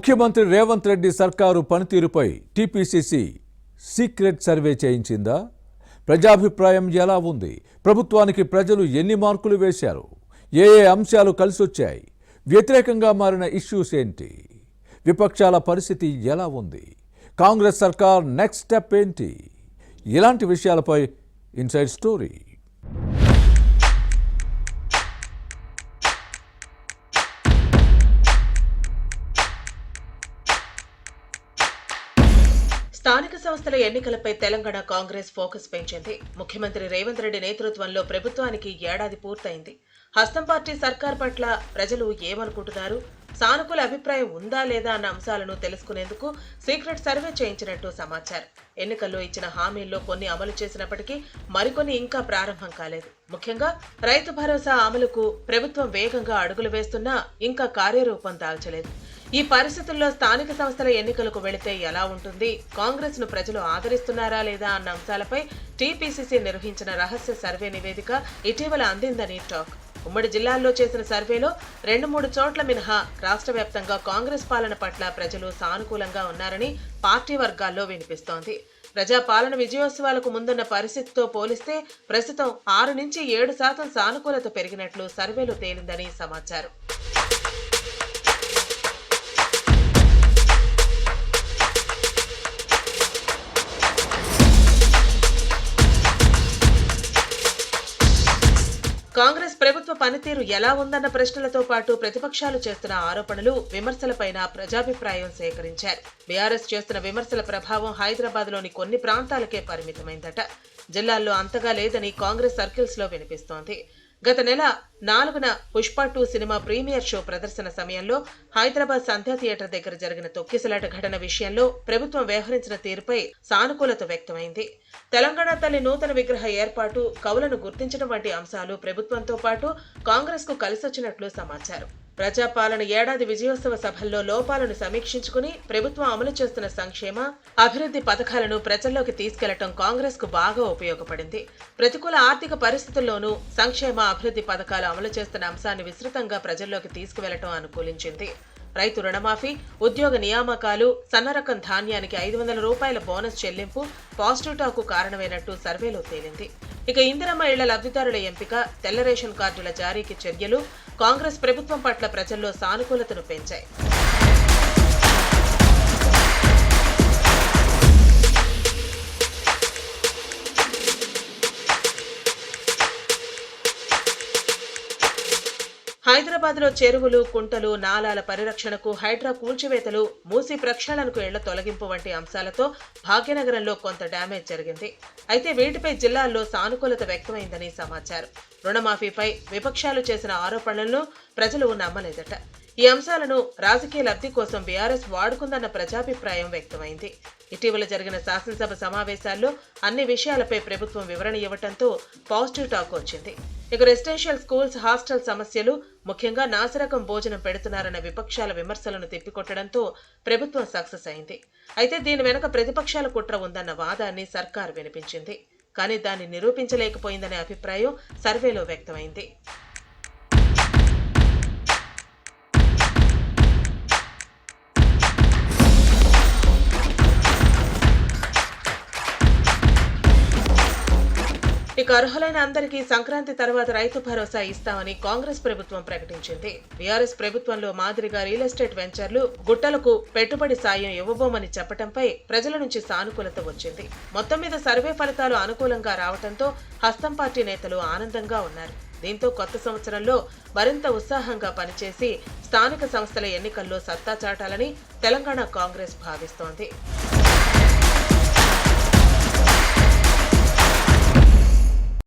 ముఖ్యమంత్రి రేవంత్ రెడ్డి సర్కారు పనితీరుపై టీపీసీసీ సీక్రెట్ సర్వే చేయించిందా? ప్రజాభిప్రాయం ఎలా ఉంది? ప్రభుత్వానికి ప్రజలు ఎన్ని మార్కులు వేశారు? ఏ అంశాలు కలిసొచ్చాయి? వ్యతిరేకంగా మారిన ఇష్యూస్ ఏంటి? విపక్షాల పరిస్థితి ఎలా ఉంది? కాంగ్రెస్ సర్కార్ నెక్స్ట్ స్టెప్ ఏంటి? ఇలాంటి విషయాలపై ఇన్సైడ్ స్టోరీ. స్థానిక సంస్థల ఎన్నికలపై తెలంగాణ కాంగ్రెస్ ఫోకస్ పెంచింది. ముఖ్యమంత్రి రేవంత్ రెడ్డి నేతృత్వంలో ప్రభుత్వానికి ఏడాది పూర్తయింది. హస్తం పార్టీ సర్కార్ పట్ల ప్రజలు ఏమనుకుంటున్నారు, సానుకూల అభిప్రాయం ఉందా లేదా అన్న అంశాలను తెలుసుకునేందుకు సీక్రెట్ సర్వే చేయించినట్టు సమాచారం. ఎన్నికల్లో ఇచ్చిన హామీల్లో కొన్ని అమలు చేసినప్పటికీ మరికొన్ని ఇంకా ప్రారంభం కాలేదు. ముఖ్యంగా రైతు భరోసా అమలుకు ప్రభుత్వం వేగంగా అడుగులు వేస్తున్నా ఇంకా కార్యరూపం దాల్చలేదు. ఈ పరిస్థితుల్లో స్థానిక సంస్థల ఎన్నికలకు వెళితే ఎలా ఉంటుంది, కాంగ్రెస్ ను ప్రజలు ఆదరిస్తున్నారా లేదా అన్న అంశాలపై టీపీసీసీ నిర్వహించిన రహస్య సర్వే నివేదిక ఇటీవల అందిందని టాక్. ఉమ్మడి జిల్లాల్లో చేసిన సర్వేలో 2-3 చోట్ల మినహా రాష్ట్ర వ్యాప్తంగా కాంగ్రెస్ పాలన పట్ల ప్రజలు సానుకూలంగా ఉన్నారని పార్టీ వర్గాల్లో వినిపిస్తోంది. ప్రజాపాలన విజయోత్సవాలకు ముందున్న పరిస్థితితో పోలిస్తే ప్రస్తుతం 6-7% సానుకూలత పెరిగినట్లు సర్వేలో తేలిందని సమాచారం. కాంగ్రెస్ ప్రభుత్వ పనితీరు ఎలా ఉందన్న ప్రశ్నలతో పాటు ప్రతిపక్షాలు చేస్తున్న ఆరోపణలు, విమర్శలపైన ప్రజాభిప్రాయం సేకరించారు. బీఆర్ఎస్ చేస్తున్న విమర్శల ప్రభావం హైదరాబాద్ లోని కొన్ని ప్రాంతాలకే పరిమితమైందట. జిల్లాల్లో అంతగా లేదని కాంగ్రెస్ సర్కిల్స్ లో వినిపిస్తోంది. గత నెల 4న పుష్ప 2 సినిమా ప్రీమియర్ షో ప్రదర్శన సమయంలో హైదరాబాద్ సంధ్యా థియేటర్ దగ్గర జరిగిన తొక్కిసలాట ఘటన విషయంలో ప్రభుత్వం వ్యవహరించిన తీరుపై సానుకూలత వ్యక్తమైంది. తెలంగాణ తల్లి నూతన విగ్రహ ఏర్పాటు, కవులను గుర్తించడం వంటి అంశాలు ప్రభుత్వంతో పాటు కాంగ్రెస్ కు కలిసొచ్చినట్లు సమాచారం. ప్రజాపాలన ఏడాది విజయోత్సవ సభల్లో లోపాలను సమీక్షించుకుని ప్రభుత్వం అమలు చేస్తున్న సంక్షేమ, అభివృద్ధి పథకాలను ప్రజల్లోకి తీసుకెళ్లటం కాంగ్రెస్ కు బాగా ఉపయోగపడింది. ప్రతికూల ఆర్థిక పరిస్థితుల్లోనూ సంక్షేమ, అభివృద్ధి పథకాలు అమలు చేస్తున్న అంశాన్ని విస్తృతంగా ప్రజల్లోకి తీసుకువెళ్లటం అనుకూలించింది. రైతు రుణమాఫీ, ఉద్యోగ నియామకాలు, సన్నరకం ధాన్యానికి 500 రూపాయల బోనస్ చెల్లింపు పాజిటివ్ టాకు కారణమైనట్టు సర్వేలో తేలింది. ఇక ఇందిరమ్మ ఇళ్ల లబ్ధిదారుల ఎంపిక, తెల్ల రేషన్ కార్డుల జారీకి చర్యలు కాంగ్రెస్ ప్రభుత్వం పట్ల ప్రజల్లో సానుకూలతను పెంచాయి. హైదరాబాద్ లో చెరువులు, కుంటలు, నాలాల పరిరక్షణకు, హైడ్రా కూల్చివేతలు, మూసీ ప్రక్షాళనకు ఇళ్ల తొలగింపు వంటి అంశాలతో భాగ్యనగరంలో కొంత డ్యామేజ్ జరిగింది. అయితే వీటిపై జిల్లాల్లో సానుకూలత వ్యక్తమైందని సమాచారం. రుణమాఫీపై విపక్షాలు చేసిన ఆరోపణలను ప్రజలు నమ్మలేదట. ఈ అంశాలను రాజకీయ లబ్ధి కోసం బీఆర్ఎస్ వాడుకుందన్న ప్రజాభిప్రాయం వ్యక్తమైంది. ఇటీవల జరిగిన శాసనసభ సమావేశాల్లో అన్ని విషయాలపై ప్రభుత్వం వివరణ ఇవ్వడంతో పాజిటివ్ టాక్ వచ్చింది. ఇక రెసిడెన్షియల్ స్కూల్స్, హాస్టల్ సమస్యలు, ముఖ్యంగా నాసిరకం భోజనం పెడుతున్నారన్న విపక్షాల విమర్శలను తిప్పికొట్టడంతో ప్రభుత్వం సక్సెస్ అయింది. అయితే దీని వెనుక ప్రతిపక్షాల కుట్ర ఉందన్న వాదాన్ని సర్కారు వినిపించింది. కానీ దాన్ని నిరూపించలేకపోయిందనే అభిప్రాయం సర్వేలో వ్యక్తమైంది. ఇక అర్హులైన అందరికీ సంక్రాంతి తర్వాత రైతు భరోసా ఇస్తామని కాంగ్రెస్ ప్రభుత్వం ప్రకటించింది. బీఆర్ఎస్ ప్రభుత్వంలో మాదిరిగా రియల్ ఎస్టేట్ వెంచర్లు, గుట్టలకు పెట్టుబడి సాయం ఇవ్వబోమని చెప్పడంపై ప్రజల నుంచి సానుకూలత వచ్చింది. మొత్తం మీద సర్వే ఫలితాలు అనుకూలంగా రావడంతో హస్తం పార్టీ నేతలు ఆనందంగా ఉన్నారు. దీంతో కొత్త సంవత్సరంలో మరింత ఉత్సాహంగా పనిచేసి స్థానిక సంస్థల ఎన్నికల్లో సత్తా చాటాలని తెలంగాణ కాంగ్రెస్ భావిస్తోంది.